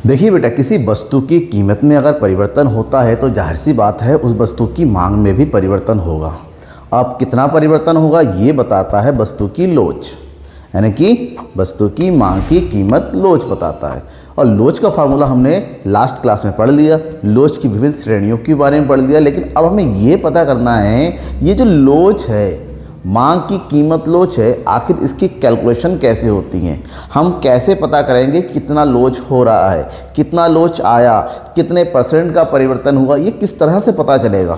देखिए बेटा, किसी वस्तु की कीमत में अगर परिवर्तन होता है तो जाहिर सी बात है उस वस्तु की मांग में भी परिवर्तन होगा। अब कितना परिवर्तन होगा ये बताता है वस्तु की लोच, यानी कि वस्तु की मांग की कीमत लोच बताता है। और लोच का फार्मूला हमने लास्ट क्लास में पढ़ लिया, लोच की विभिन्न श्रेणियों के बारे में पढ़ लिया। लेकिन अब हमें ये पता करना है ये जो लोच है, मांग की कीमत लोच है, आखिर इसकी कैलकुलेशन कैसे होती है, हम कैसे पता करेंगे कितना लोच हो रहा है, कितना लोच आया, कितने % का परिवर्तन हुआ, ये किस तरह से पता चलेगा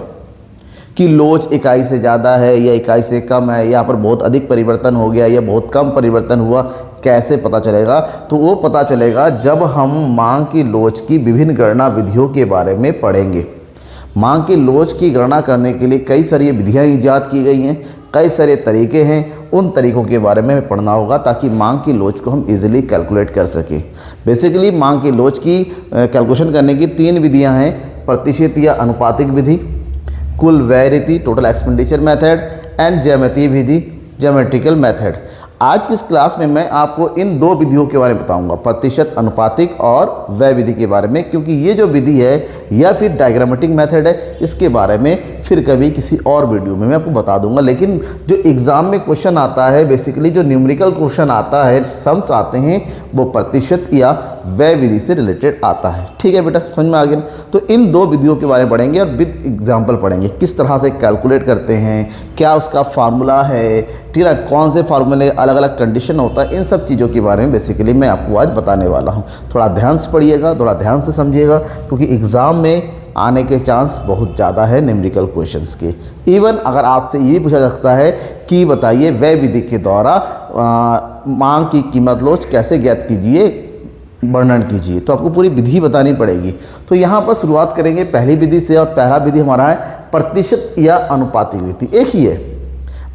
कि लोच इकाई से ज़्यादा है या इकाई से कम है, यहाँ पर बहुत अधिक परिवर्तन हो गया या बहुत कम परिवर्तन हुआ, कैसे पता चलेगा? तो वो पता चलेगा जब हम मांग की लोच की विभिन्न गणना विधियों के बारे में पढ़ेंगे। मांग की लोच की गणना करने के लिए कई सारी विधियाँ ईजाद की गई हैं, कई सारे तरीके हैं, उन तरीकों के बारे में हमें पढ़ना होगा ताकि मांग की लोच को हम इजीली कैलकुलेट कर सकें। बेसिकली मांग की लोच की कैलकुलेशन करने की 3 विधियां हैं, प्रतिशत या अनुपातिक विधि, कुल व्यय रीति टोटल एक्सपेंडिचर मेथड एंड ज्यामितीय विधि ज्योमेट्रिकल मेथड। आज की इस क्लास में मैं आपको इन 2 विधियों के बारे में बताऊंगा, प्रतिशत अनुपातिक और व्यय विधि के बारे में, क्योंकि ये जो विधि है या फिर डायग्रामेटिक मेथड है, इसके बारे में फिर कभी किसी और वीडियो में मैं आपको बता दूंगा। लेकिन जो एग्ज़ाम में क्वेश्चन आता है, बेसिकली जो न्यूमेरिकल क्वेश्चन आता है, सम्स आते हैं, वो प्रतिशत या व्यय विधि से रिलेटेड आता है। ठीक है बेटा, समझ में आ गया? तो इन 2 विधियों के बारे में पढ़ेंगे और विद एग्जाम्पल पढ़ेंगे, किस तरह से कैलकुलेट करते हैं, क्या उसका फार्मूला है, ठीक है, कौन से फार्मूले, अलग अलग कंडीशन होता है, इन सब चीज़ों के बारे में बेसिकली मैं आपको आज बताने वाला हूँ। थोड़ा ध्यान से पढ़िएगा, थोड़ा ध्यान से समझिएगा, क्योंकि एग्ज़ाम में आने के चांस बहुत ज़्यादा है न्यूमेरिकल क्वेश्चंस के। इवन अगर आपसे ये भी पूछा जा सकता है कि बताइए व्यय विधि के द्वारा मांग की कीमत लोच कैसे ज्ञात कीजिए, वर्णन कीजिए, तो आपको पूरी विधि बतानी पड़ेगी। तो यहाँ पर शुरुआत करेंगे पहली विधि से, और पहला विधि हमारा है प्रतिशत या अनुपातिक विधि। एक ही है,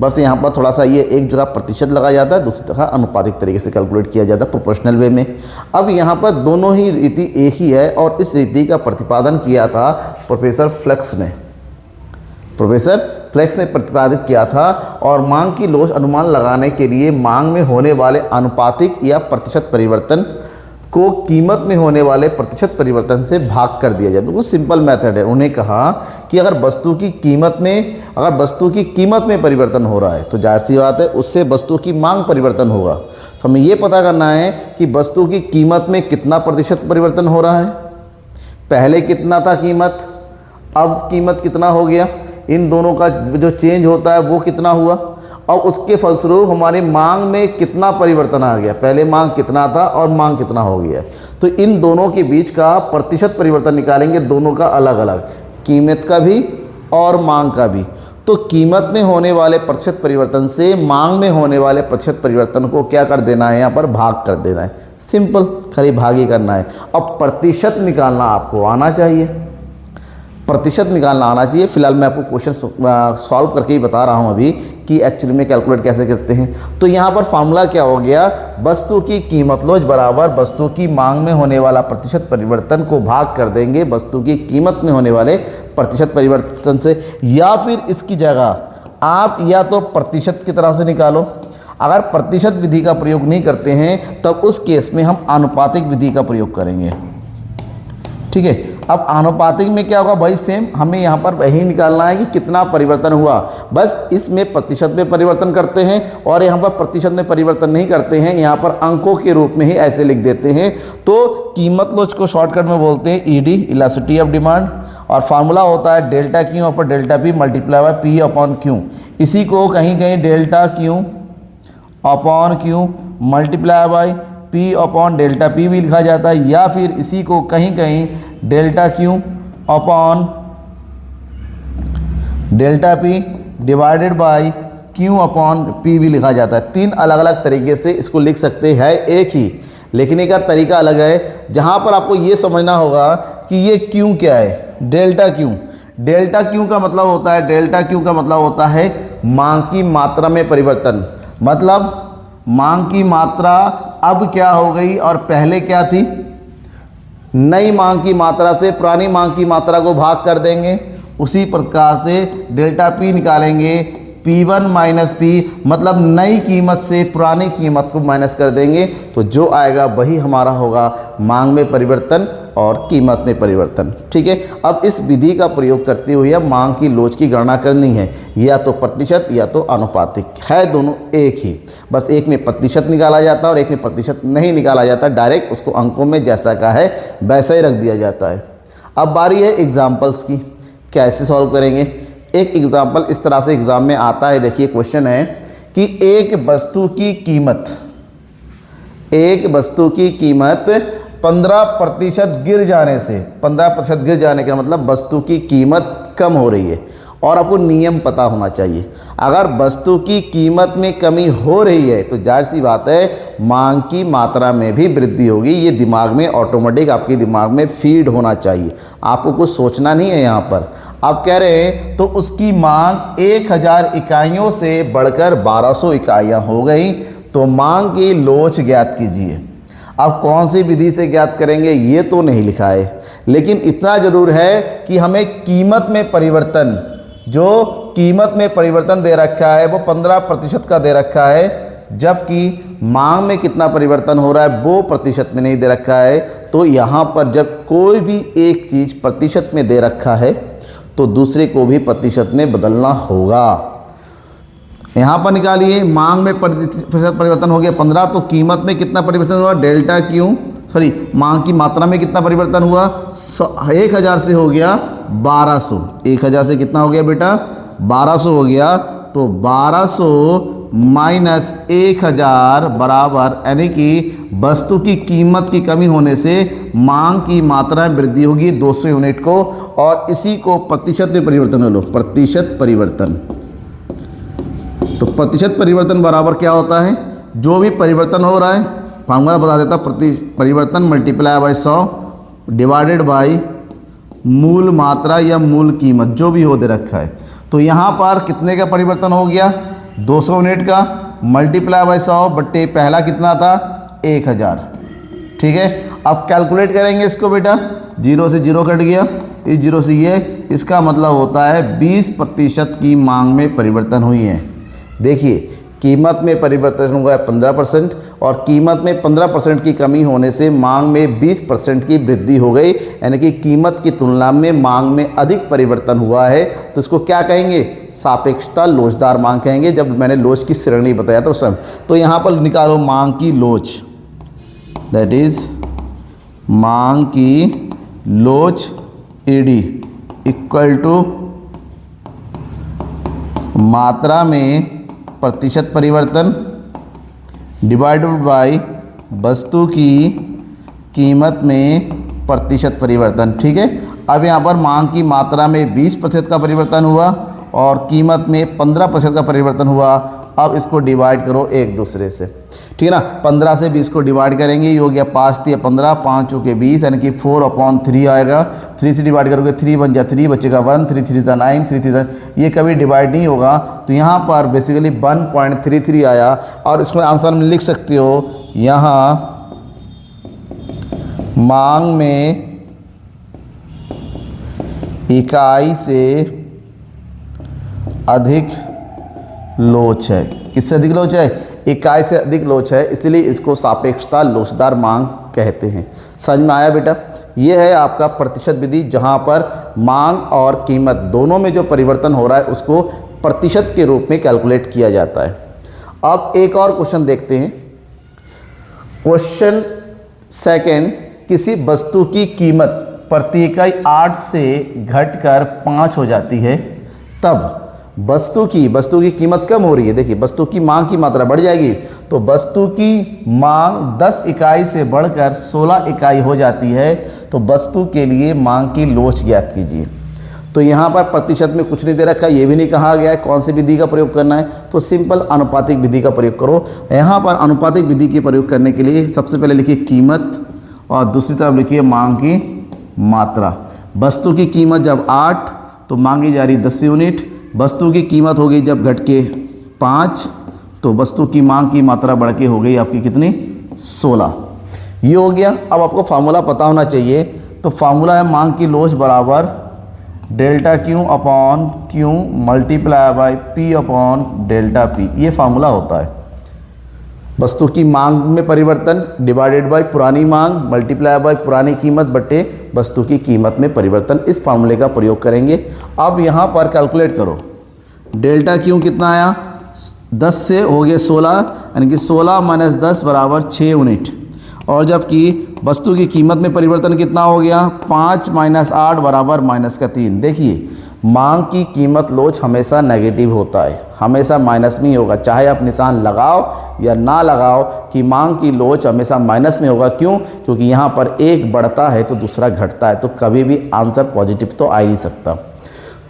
बस यहाँ पर थोड़ा सा ये एक जगह प्रतिशत लगाया जाता है, दूसरी जगह अनुपातिक तरीके से कैलकुलेट किया जाता है प्रोपोर्शनल वे में। अब यहाँ पर दोनों ही रीति एक ही है और इस रीति का प्रतिपादन किया था प्रोफेसर फ्लेक्स ने। प्रोफेसर फ्लेक्स ने प्रतिपादित किया था, और मांग की लोच अनुमान लगाने के लिए मांग में होने वाले अनुपातिक या प्रतिशत परिवर्तन को कीमत में होने वाले प्रतिशत परिवर्तन से भाग कर दिया जाए। बिल्कुल सिंपल मेथड है। उन्हें कहा कि अगर वस्तु की कीमत में परिवर्तन हो रहा है तो जाहिर सी बात है उससे वस्तु की मांग परिवर्तन होगा। तो हमें ये पता करना है कि वस्तु की कीमत में कितना प्रतिशत परिवर्तन हो रहा है। पहले कितना था कीमत, अब कीमत कितना हो गया, इन दोनों का जो चेंज होता है वो कितना हुआ, और उसके फलस्वरूप हमारी मांग में कितना परिवर्तन आ गया। पहले मांग कितना था और मांग कितना हो गया। तो इन दोनों के बीच का प्रतिशत परिवर्तन निकालेंगे, दोनों का अलग अलग, कीमत का भी और मांग का भी। तो कीमत में होने वाले प्रतिशत परिवर्तन से मांग में होने वाले प्रतिशत परिवर्तन को क्या कर देना है, यहाँ पर भाग कर देना है। सिंपल, खाली भाग ही करना है। अब प्रतिशत निकालना आपको आना चाहिए, प्रतिशत निकालना आना चाहिए। फिलहाल मैं आपको क्वेश्चन सॉल्व करके ही बता रहा हूं अभी कि एक्चुअली में कैलकुलेट कैसे करते हैं। तो यहाँ पर फार्मूला क्या हो गया, वस्तु की कीमत लोच बराबर वस्तु की मांग में होने वाला प्रतिशत परिवर्तन को भाग कर देंगे वस्तु की कीमत में होने वाले प्रतिशत परिवर्तन से, या फिर इसकी जगह आप या तो प्रतिशत की तरह से निकालो। अगर प्रतिशत विधि का प्रयोग नहीं करते हैं तब उस केस में हम आनुपातिक विधि का प्रयोग करेंगे। ठीक है, अब आनुपातिक में क्या होगा भाई, सेम हमें यहाँ पर वही निकालना है कि कितना परिवर्तन हुआ। बस इसमें प्रतिशत में परिवर्तन करते हैं और यहाँ पर प्रतिशत में परिवर्तन नहीं करते हैं, यहाँ पर अंकों के रूप में ही ऐसे लिख देते हैं। तो कीमत लोच को शॉर्टकट में बोलते हैं ईडी, इलास्टिसिटी ऑफ डिमांड, और फार्मूला होता है delta Q upon delta P multiply by P upon Q. इसी को कहीं कहीं delta Q upon Q multiply by P upon delta P भी लिखा जाता है, या फिर इसी को कहीं कहीं delta Q upon delta P divided by Q upon P भी लिखा जाता है। 3 अलग अलग तरीके से इसको लिख सकते हैं, एक ही लिखने का तरीका अलग है। जहाँ पर आपको ये समझना होगा कि ये क्यू क्या है, डेल्टा क्यू। डेल्टा क्यू का मतलब होता है, डेल्टा क्यू का मतलब होता है मांग की मात्रा में परिवर्तन। मतलब मांग की मात्रा अब क्या हो गई और पहले क्या थी। नई मांग की मात्रा से पुरानी मांग की मात्रा को भाग कर देंगे, उसी प्रकार से डेल्टा पी निकालेंगे P1 माइनस P, मतलब नई कीमत से पुरानी कीमत को माइनस कर देंगे तो जो आएगा वही हमारा होगा मांग में परिवर्तन और कीमत में परिवर्तन। ठीक है, अब इस विधि का प्रयोग करते हुए अब मांग की लोच की गणना करनी है, या तो प्रतिशत या तो अनुपातिक है, दोनों एक ही, बस एक में प्रतिशत निकाला जाता है और एक में प्रतिशत नहीं निकाला जाता, डायरेक्ट उसको अंकों में जैसा का है वैसा ही रख दिया जाता है। अब बारी है एग्जाम्पल्स की, कैसे सॉल्व करेंगे। एक एग्जाम्पल इस तरह से एग्जाम में आता है, देखिए क्वेश्चन है कि एक वस्तु की कीमत 15% गिर जाने से, 15% गिर जाने का मतलब वस्तु की कीमत कम हो रही है, और आपको नियम पता होना चाहिए। अगर वस्तु की कीमत में कमी हो रही है तो जाहिर सी बात है मांग की मात्रा में भी वृद्धि होगी। ये दिमाग में ऑटोमेटिक आपके दिमाग में फीड होना चाहिए, आपको कुछ सोचना नहीं है यहाँ पर। आप कह रहे हैं तो उसकी मांग 1000 इकाइयों से बढ़कर 1200 इकाइयाँ हो गई, तो मांग की लोच ज्ञात कीजिए। अब कौन सी विधि से ज्ञात करेंगे ये तो नहीं लिखा है, लेकिन इतना ज़रूर है कि हमें कीमत में परिवर्तन, जो कीमत में परिवर्तन दे रखा है वो 15% का दे रखा है, जबकि मांग में कितना परिवर्तन हो रहा है वो प्रतिशत में नहीं दे रखा है। तो यहाँ पर जब कोई भी एक चीज़ प्रतिशत में दे रखा है तो दूसरे को भी प्रतिशत में बदलना होगा। यहाँ पर निकालिए, मांग में प्रतिशत परिवर्तन हो गया 15, तो कीमत में कितना परिवर्तन हुआ, डेल्टा क्यू, मांग की मात्रा में कितना परिवर्तन हुआ, 1000 से हो गया 1200, 1000 से कितना हो गया बेटा 1200 हो गया, तो 1200 माइनस 1000 बराबर, यानी कि वस्तु की कीमत की कमी होने से मांग की मात्रा में वृद्धि होगी 200 यूनिट को, और इसी को प्रतिशत में परिवर्तन लो, प्रतिशत परिवर्तन। तो प्रतिशत परिवर्तन बराबर क्या होता है, जो भी परिवर्तन हो रहा है, फार्मूला बता देता, परिवर्तन मल्टीप्लाई बाय 100 डिवाइडेड बाय मूल मात्रा या मूल कीमत जो भी हो दे रखा है। तो यहाँ पर कितने का परिवर्तन हो गया, 200 यूनिट का, मल्टीप्लाई बाय 100 बट्टे पहला कितना था 1000। ठीक है, अब कैलकुलेट करेंगे इसको बेटा, 0 से 0 कट गया, इस 0 से ये, इसका मतलब होता है 20% की मांग में परिवर्तन हुई है। देखिए कीमत में परिवर्तन हुआ है 15%, और कीमत में 15% की कमी होने से मांग में 20% की वृद्धि हो गई, यानी कि कीमत की तुलना में मांग में अधिक परिवर्तन हुआ है। तो इसको क्या कहेंगे, सापेक्षता लोचदार मांग कहेंगे, जब मैंने लोच की श्रेणी बताया था उस समय। तो यहाँ पर निकालो मांग की लोच, दैट इज मांग की लोच ईडी इक्वल टू मात्रा में प्रतिशत परिवर्तन डिवाइडेड बाय वस्तु की कीमत में प्रतिशत परिवर्तन। ठीक है, अब यहाँ पर मांग की मात्रा में 20% का परिवर्तन हुआ और कीमत में 15% का परिवर्तन हुआ। अब इसको डिवाइड करो एक दूसरे से, ठीक है ना। 15 से 20 को डिवाइड करेंगे, ये हो गया 5 × 15, 5 × 20, यानी कि 4/3 आएगा। 3 से डिवाइड करोगे 3 बन जा 3, बचेगा 1, 3 3 9, 3 3 ये कभी डिवाइड नहीं होगा। तो यहाँ पर बेसिकली 1.33 आया, और इसमें आंसर में लिख सकते हो, यहाँ मांग में इकाई से अधिक लोच है। किससे अधिक लोच है, इकाई से अधिक लोच है, इसलिए इसको सापेक्षता लोचदार मांग कहते हैं। समझ में आया बेटा, ये है आपका प्रतिशत विधि, जहाँ पर मांग और कीमत दोनों में जो परिवर्तन हो रहा है उसको प्रतिशत के रूप में कैलकुलेट किया जाता है। अब एक और क्वेश्चन देखते हैं। क्वेश्चन सेकंड, किसी वस्तु की कीमत प्रति इकाई 8 से घटकर 5 हो जाती है, तब वस्तु की कीमत कम हो रही है। देखिए वस्तु की मांग की मात्रा बढ़ जाएगी, तो वस्तु की मांग 10 इकाई से बढ़कर 16 इकाई हो जाती है, तो वस्तु के लिए मांग की लोच ज्ञात कीजिए। तो यहाँ पर प्रतिशत में कुछ नहीं दे रखा, ये भी नहीं कहा गया है कौन सी विधि का प्रयोग करना है, तो सिंपल अनुपातिक विधि का प्रयोग करो। यहाँ पर अनुपातिक विधि के प्रयोग करने के लिए सबसे पहले लिखिए कीमत, और दूसरी तरफ लिखिए मांग की मात्रा। वस्तु की कीमत जब 8 तो मांगी जा रही 10 यूनिट, वस्तु की कीमत हो गई जब घट के 5, तो वस्तु की मांग की मात्रा बढ़ के हो गई आपकी कितनी 16। ये हो गया। अब आपको फार्मूला पता होना चाहिए, तो फार्मूला है मांग की लोच बराबर delta Q upon Q multiply by P upon delta P, ये फार्मूला होता है। वस्तु की मांग में परिवर्तन डिवाइडेड बाय पुरानी मांग मल्टीप्लाई बाय पुरानी कीमत बटे वस्तु की कीमत में परिवर्तन, इस फार्मूले का प्रयोग करेंगे। अब यहाँ पर कैलकुलेट करो, डेल्टा क्यू कितना आया, 10 से हो गया 16, यानी कि 16 माइनस 10 बराबर 6 यूनिट। और जबकि वस्तु की कीमत में परिवर्तन कितना हो गया, 5 माइनस 8 बराबर माइनस का 3। देखिए मांग की कीमत लोच हमेशा नेगेटिव होता है, हमेशा माइनस में ही होगा, चाहे आप निशान लगाओ या ना लगाओ कि मांग की लोच हमेशा माइनस में होगा। क्यों? क्योंकि यहाँ पर एक बढ़ता है तो दूसरा घटता है, तो कभी भी आंसर पॉजिटिव तो आ ही नहीं सकता।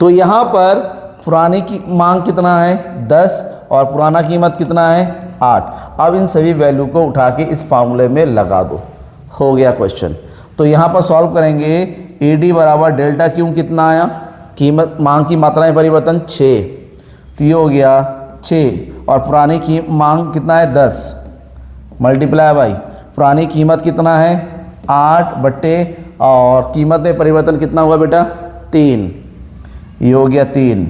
तो यहाँ पर पुरानी की मांग कितना है 10 और पुराना कीमत कितना है 8। अब इन सभी वैल्यू को उठा के इस फार्मूले में लगा दो, हो गया क्वेश्चन। तो यहाँ पर सॉल्व करेंगे, AD बराबर डेल्टा क्यू कितना आया, कीमत मांग की मात्रा में परिवर्तन 6, तो ये हो गया 6 और पुरानी की मांग कितना है 10 मल्टीप्लाई बाई पुरानी कीमत कितना है 8 बट्टे और कीमत में परिवर्तन कितना हुआ बेटा 3, ये हो गया 3।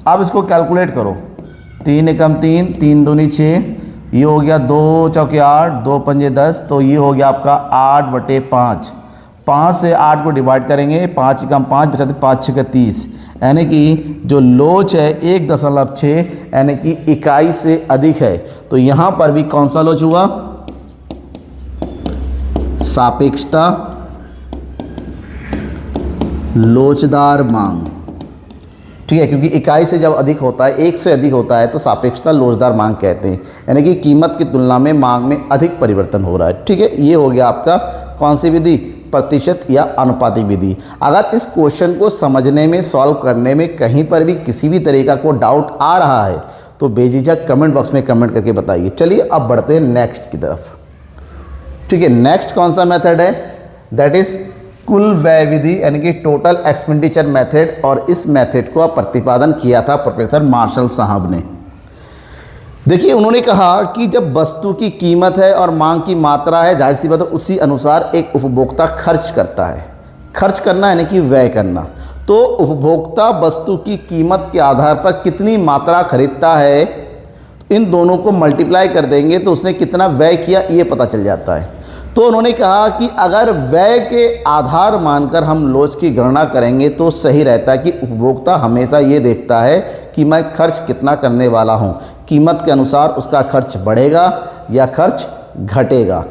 अब इसको कैलकुलेट करो, 3 एकम 3, 3 दूनी 6, ये हो गया 2 चौके 8, 2 पंजे 10, तो ये हो गया आपका 8 बटे 5। 5 से 8 को डिवाइड करेंगे, 5 एकम 5 बचाते 5 6 30, यानी कि जो लोच है 1.6 यानी कि इकाई से अधिक है। तो यहाँ पर भी कौन सा लोच हुआ, सापेक्षता लोचदार मांग, ठीक है, क्योंकि इकाई से जब अधिक होता है, एक से अधिक होता है तो सापेक्षता लोचदार मांग कहते हैं, यानी कि कीमत की तुलना में मांग में अधिक परिवर्तन हो रहा है। ठीक है, ये हो गया आपका कौन सी विधि, प्रतिशत या अनुपातिक विधि। अगर इस क्वेश्चन को समझने में, सॉल्व करने में कहीं पर भी किसी भी तरीका को डाउट आ रहा है तो बेझिझक कमेंट बॉक्स में कमेंट करके बताइए। चलिए अब बढ़ते हैं नेक्स्ट की तरफ। ठीक है, नेक्स्ट कौन सा मेथड है, दैट इज कुल व्यय विधि, यानी कि टोटल एक्सपेंडिचर मेथड। और इस मेथड को प्रतिपादन किया था प्रोफेसर मार्शल साहब ने। देखिए उन्होंने कहा कि जब वस्तु की कीमत है और मांग की मात्रा है, जाहिर सी बात है उसी अनुसार एक उपभोक्ता खर्च करता है। खर्च करना यानी कि व्यय करना। तो उपभोक्ता वस्तु की कीमत के आधार पर कितनी मात्रा खरीदता है, इन दोनों को मल्टीप्लाई कर देंगे तो उसने कितना व्यय किया ये पता चल जाता है। तो उन्होंने कहा कि अगर व्यय के आधार मानकर हम लोच की गणना करेंगे तो सही रहता है कि उपभोक्ता हमेशा ये देखता है कि मैं खर्च कितना करने वाला हूँ, कीमत के अनुसार उसका खर्च बढ़ेगा या खर्च घटेगा।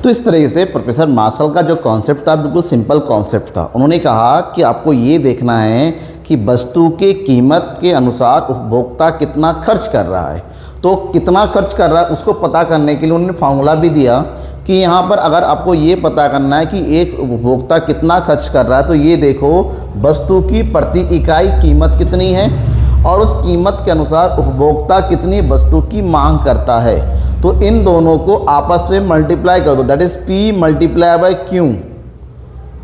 तो इस तरीके से प्रोफेसर मार्शल का जो कॉन्सेप्ट था बिल्कुल सिंपल कॉन्सेप्ट था। उन्होंने कहा कि आपको ये देखना है कि वस्तु के कीमत के अनुसार उपभोक्ता कितना खर्च कर रहा है। तो कितना खर्च कर रहा है उसको पता करने के लिए उन्होंने फार्मूला भी दिया कि यहाँ पर अगर आपको ये पता करना है कि एक उपभोक्ता कितना खर्च कर रहा है तो ये देखो वस्तु की प्रति इकाई कीमत कितनी है और उस कीमत के अनुसार उपभोक्ता कितनी वस्तु की मांग करता है। तो इन दोनों को आपस में मल्टीप्लाई कर दो, that is P multiply by Q,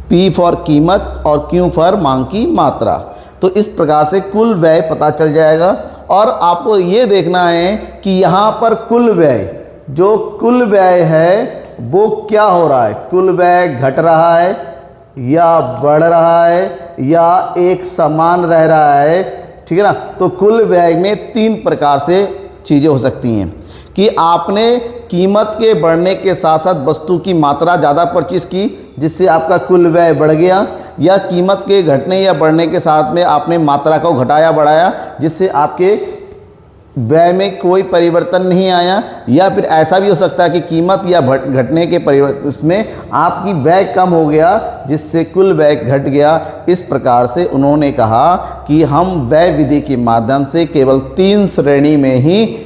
P for कीमत और Q फॉर मांग की मात्रा। तो इस प्रकार से कुल व्यय पता चल जाएगा। और आपको ये देखना है कि यहाँ पर कुल व्यय, जो कुल व्यय है वो क्या हो रहा है, कुल व्यय घट रहा है या बढ़ रहा है या एक समान रह रहा है। ठीक है ना। तो कुल व्यय में 3 प्रकार से चीज़ें हो सकती हैं कि आपने कीमत के बढ़ने के साथ साथ वस्तु की मात्रा ज़्यादा परचेज की जिससे आपका कुल व्यय बढ़ गया, या कीमत के घटने या बढ़ने के साथ में आपने मात्रा को घटाया बढ़ाया जिससे आपके व्यय में कोई परिवर्तन नहीं आया, या फिर ऐसा भी हो सकता है कि कीमत या घटने के परिवर्तन इसमें आपकी व्यय कम हो गया जिससे कुल व्यय घट गया। इस प्रकार से उन्होंने कहा कि हम व्यय विधि के माध्यम से केवल 3 श्रेणी में ही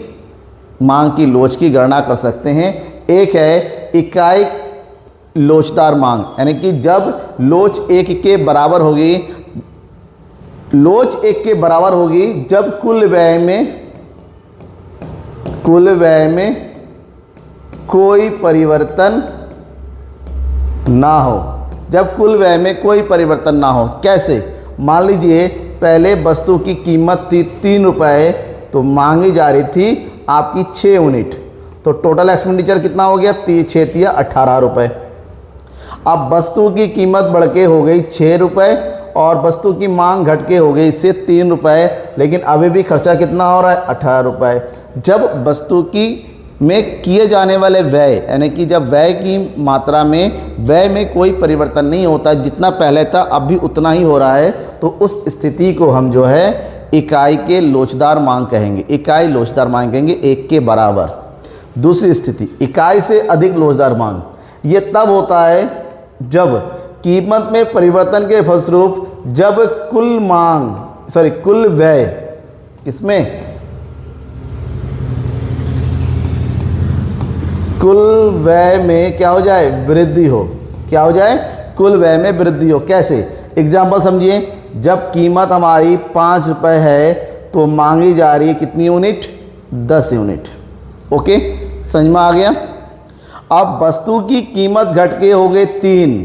मांग की लोच की गणना कर सकते हैं। एक है इकाई लोचदार मांग, यानी कि जब लोच 1 के बराबर होगी, लोच 1 के बराबर होगी जब कुल व्यय में कोई परिवर्तन ना हो, जब कुल व्यय में कोई परिवर्तन ना हो। कैसे, मान लीजिए पहले वस्तु की कीमत थी 3 रुपये तो मांगी जा रही थी आपकी 6 यूनिट, तो टोटल एक्सपेंडिचर कितना हो गया 6 तिया 18 रुपये। अब वस्तु की कीमत बढ़ के हो गई 6 रुपये और वस्तु की मांग घट के हो गई इससे 3 रुपये, लेकिन अभी भी खर्चा कितना हो रहा है 18 रुपये। जब वस्तु की में किए जाने वाले व्यय, यानी कि जब व्यय की मात्रा में व्यय में कोई परिवर्तन नहीं होता, जितना पहले था अब भी उतना ही हो रहा है, तो उस स्थिति को हम जो है इकाई के लोचदार मांग कहेंगे। इकाई लोचदार मांग कहेंगे 1 के बराबर। दूसरी स्थिति इकाई से अधिक लोचदार मांग, ये तब होता है जब कीमत में परिवर्तन के फलस्वरूप जब कुल व्यय किसमें, कुल व्यय में क्या हो जाए, वृद्धि हो। क्या हो जाए, कुल व्यय में वृद्धि हो। कैसे, एग्जाम्पल समझिए, जब कीमत हमारी 5 रुपये है तो मांगी जा रही है कितनी यूनिट, 10 यूनिट। ओके, समझ में आ गया। अब वस्तु की कीमत घट के हो गई 3,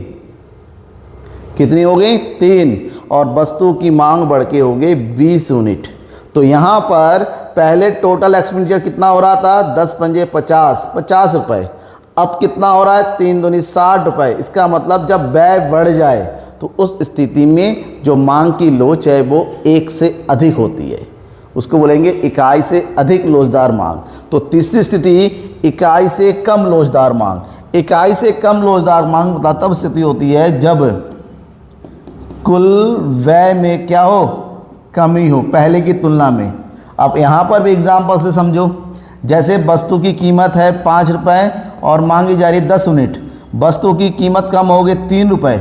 कितनी हो गई 3, और वस्तु की मांग बढ़ के हो गई 20 यूनिट। तो यहाँ पर पहले टोटल एक्सपेंडिचर कितना हो रहा था, 10 पंजे 50 रुपये। अब कितना हो रहा है, 3 दूनी 60 रुपये। इसका मतलब जब व्यय बढ़ जाए तो उस स्थिति में जो मांग की लोच है वो 1 से अधिक होती है, उसको बोलेंगे इकाई से अधिक लोचदार मांग। तो तीसरी स्थिति इकाई से कम लोचदार मांग। इकाई से कम लोचदार मांग तब स्थिति होती है जब कुल व्यय में क्या हो, कमी हो पहले की तुलना में। अब यहाँ पर भी एग्जाम्पल से समझो, जैसे वस्तु की कीमत है 5 रुपये और मांगी जा रही है 10 यूनिट। वस्तु की कीमत कम हो गई 3 रुपये,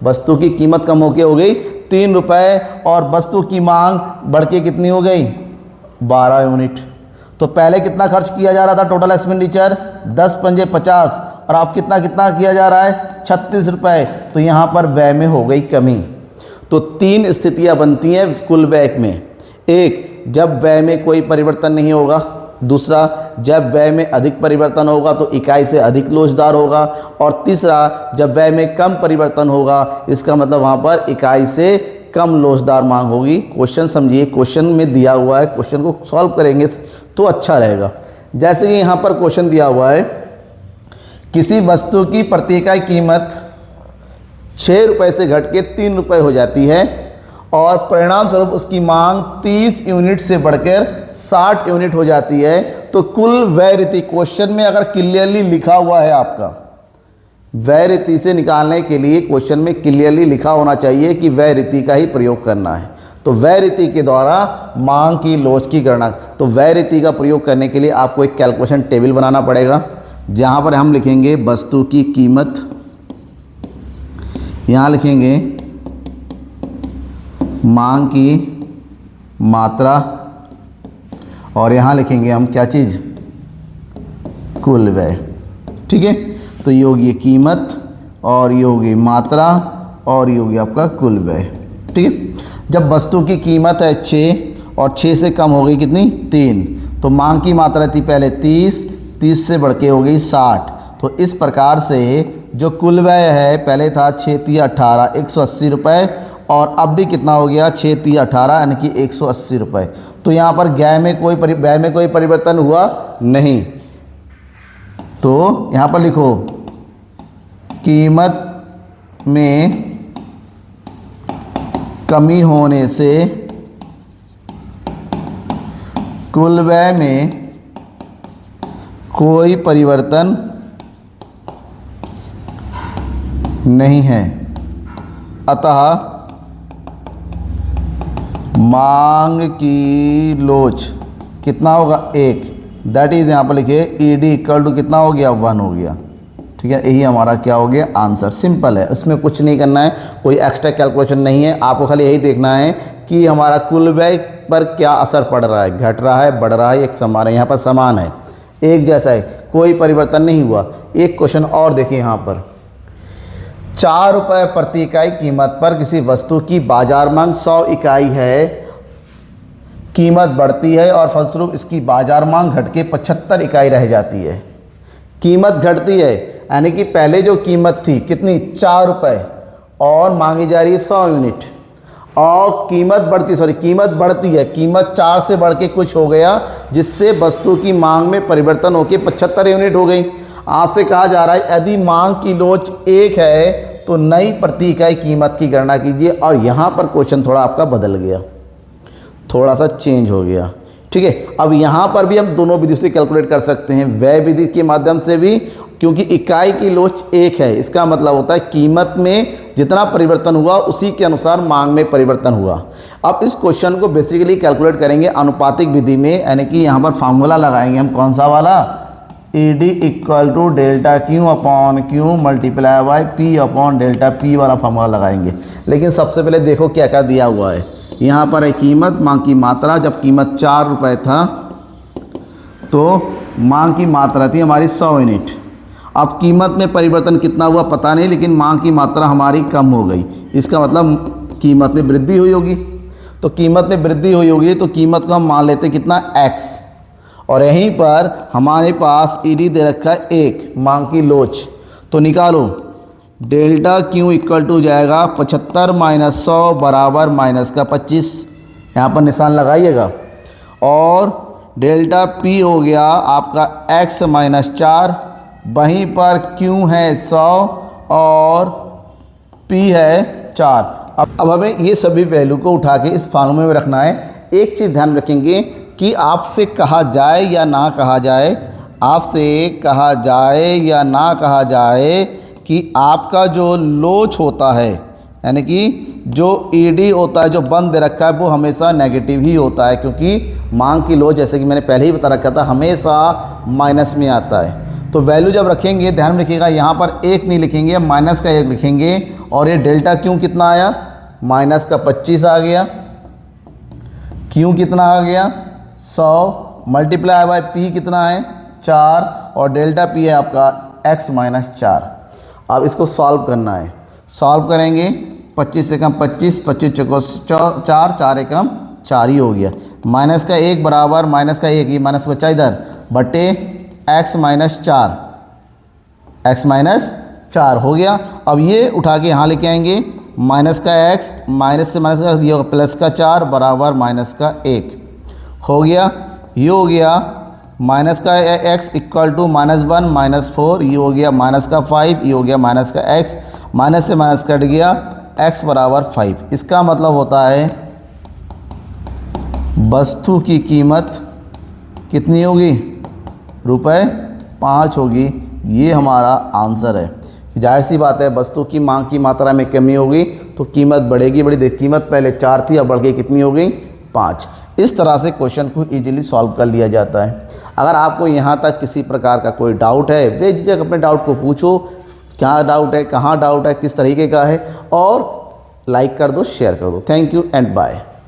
वस्तु की कीमत कम होके हो गई 3 रुपये, और वस्तु की मांग बढ़ के कितनी हो गई 12 यूनिट। तो पहले कितना खर्च किया जा रहा था, टोटल एक्सपेंडिचर 10 पंजे 50, और अब कितना किया जा रहा है 36 रुपये। तो यहाँ पर व्यय में हो गई कमी। तो 3 स्थितियाँ बनती हैं कुल व्यय में। एक, जब व्यय में कोई परिवर्तन नहीं होगा। दूसरा, जब व्यय में अधिक परिवर्तन होगा तो इकाई से अधिक लोचदार होगा। और तीसरा, जब व्यय में कम परिवर्तन होगा, इसका मतलब वहाँ पर इकाई से कम लोचदार मांग होगी। क्वेश्चन समझिए, क्वेश्चन में दिया हुआ है, क्वेश्चन को सॉल्व करेंगे तो अच्छा रहेगा। जैसे कि यहाँ पर क्वेश्चन दिया हुआ है, किसी वस्तु की प्रति इकाई कीमत 6 रुपये से घट के 3 रुपये हो जाती है और परिणाम स्वरूप उसकी मांग 30 यूनिट से बढ़कर 60 यूनिट हो जाती है, तो कुल व्यय रीति, क्वेश्चन में अगर क्लियरली लिखा हुआ है आपका, व्यय रीति से निकालने के लिए क्वेश्चन में क्लियरली लिखा होना चाहिए कि व्यय रीति का ही प्रयोग करना है। तो व्यय रीति के द्वारा मांग की लोच की गणना, तो व्यय रीति का प्रयोग करने के लिए आपको एक कैलकुलेशन टेबल बनाना पड़ेगा, जहाँ पर हम लिखेंगे वस्तु की कीमत, यहाँ लिखेंगे मांग की मात्रा, और यहाँ लिखेंगे हम क्या चीज़, कुल व्यय। ठीक है, तो ये होगी कीमत, और ये होगी मात्रा, और ये होगी आपका कुल व्यय। ठीक है, जब वस्तु की कीमत है 6 और 6 से कम हो गई कितनी 3, तो मांग की मात्रा थी पहले 30 से बढ़ के हो गई 60। तो इस प्रकार से जो कुल व्यय है, पहले था 6 3 18 180 रुपये, और अब भी कितना हो गया 6 3 18 यानी कि 180 रुपये। तो यहाँ पर व्यय में कोई परिवर्तन हुआ नहीं। तो यहाँ पर लिखो कीमत में कमी होने से कुल व्यय में कोई परिवर्तन नहीं है, अतः मांग की लोच कितना होगा 1, दैट इज़ यहाँ पर लिखिए ईडी इक्वल टू कितना हो गया 1 हो गया। ठीक है, यही हमारा क्या हो गया आंसर। सिंपल है, इसमें कुछ नहीं करना है, कोई एक्स्ट्रा कैलकुलेशन नहीं है। आपको खाली यही देखना है कि हमारा कुल व्यय पर क्या असर पड़ रहा है, घट रहा है, बढ़ रहा है, एक समान है। यहाँ पर समान है, एक जैसा है, कोई परिवर्तन नहीं हुआ। एक क्वेश्चन और देखिए यहाँ पर, 4 रुपये प्रति इकाई कीमत पर किसी वस्तु की बाजार मांग 100 इकाई है, कीमत बढ़ती है और फलस्वरूप इसकी बाजार मांग घट के 75 इकाई रह जाती है। कीमत घटती है यानी कि पहले जो कीमत थी कितनी 4 रुपये और मांगी जा रही है 100 यूनिट, और कीमत बढ़ती है, कीमत 4 से बढ़ के कुछ हो गया, जिससे वस्तु की मांग में परिवर्तन होकर 75 यूनिट हो गई। आपसे कहा जा रहा है यदि मांग की लोच 1 है तो नई प्रति इकाई कीमत की गणना कीजिए। और यहाँ पर क्वेश्चन थोड़ा आपका बदल गया, थोड़ा सा चेंज हो गया, ठीक है। अब यहाँ पर भी हम दोनों विधि से कैलकुलेट कर सकते हैं, व्यय विधि के माध्यम से भी, क्योंकि इकाई की लोच एक है, इसका मतलब होता है कीमत में जितना परिवर्तन हुआ उसी के अनुसार मांग में परिवर्तन हुआ। अब इस क्वेश्चन को बेसिकली कैलकुलेट करेंगे अनुपातिक विधि में, यानी कि यहाँ पर फार्मूला लगाएंगे हम, कौन सा वाला, ED equal to delta Q upon Q multiply by P upon delta P वाला फार्मूला लगाएंगे। लेकिन सबसे पहले देखो क्या क्या दिया हुआ है। यहाँ पर है कीमत, मांग की मात्रा। जब कीमत 4 रुपये था तो मांग की मात्रा थी हमारी 100 यूनिट। अब कीमत में परिवर्तन कितना हुआ पता नहीं, लेकिन मांग की मात्रा हमारी कम हो गई, इसका मतलब कीमत में वृद्धि हुई होगी। तो कीमत में वृद्धि हुई होगी तो कीमत को हम मान लेते कितना, x। और यहीं पर हमारे पास ED दे रखा है 1, मांग की लोच। तो निकालो, डेल्टा क्यू इक्वल टू जाएगा 75 माइनस 100 बराबर माइनस का 25, यहाँ पर निशान लगाइएगा। और डेल्टा पी हो गया आपका x माइनस 4, वहीं पर क्यू है 100 और p है 4। अब हमें ये सभी वैल्यू को उठा के इस फार्मूले में रखना है। एक चीज़ ध्यान रखेंगे कि आपसे कहा जाए या ना कहा जाए, आपसे कहा जाए या ना कहा जाए कि आपका जो लोच होता है, यानी कि जो ED होता है, जो बंद दे रखा है, वो हमेशा नेगेटिव ही होता है, क्योंकि मांग की लोच जैसे कि मैंने पहले ही बता रखा था हमेशा माइनस में आता है। तो वैल्यू जब रखेंगे ध्यान में रखिएगा, यहाँ पर 1 नहीं लिखेंगे, माइनस का 1 लिखेंगे। और ये डेल्टा क्यों कितना आया, माइनस का 25 आ गया, क्यों कितना आ गया 100 मल्टीप्लाई बाय पी कितना है 4, और डेल्टा पी है आपका x माइनस 4। अब इसको सॉल्व करना है, सॉल्व करेंगे 25 से कम 25, 25 चौको 4, 4 एकम 4 ही हो गया। माइनस का 1 बराबर माइनस का 1, ये माइनस बचा इधर, बटे x माइनस 4, x माइनस 4 हो गया। अब ये उठा के यहाँ लेके आएंगे, माइनस का x, माइनस से माइनस का ये होगा प्लस का 4 बराबर माइनस का 1 हो गया। ये हो गया माइनस का x इक्वल टू -1 -4, ये हो गया माइनस का 5, ये हो गया माइनस का x, माइनस से माइनस कट गया, x बराबर 5। इसका मतलब होता है वस्तु की कीमत कितनी होगी, ₹5 होगी। ये हमारा आंसर है। जाहिर सी बात है, वस्तु की मांग की मात्रा में कमी होगी तो कीमत बढ़ेगी। बड़ी देख, कीमत पहले 4 थी, अब बढ़ के कितनी हो गई 5। इस तरह से क्वेश्चन को इजीली सॉल्व कर लिया जाता है। अगर आपको यहाँ तक किसी प्रकार का कोई डाउट है, बेझिझक अपने डाउट को पूछो, क्या डाउट है, कहाँ डाउट है, किस तरीके का है, और लाइक कर दो, शेयर कर दो। Thank you and bye.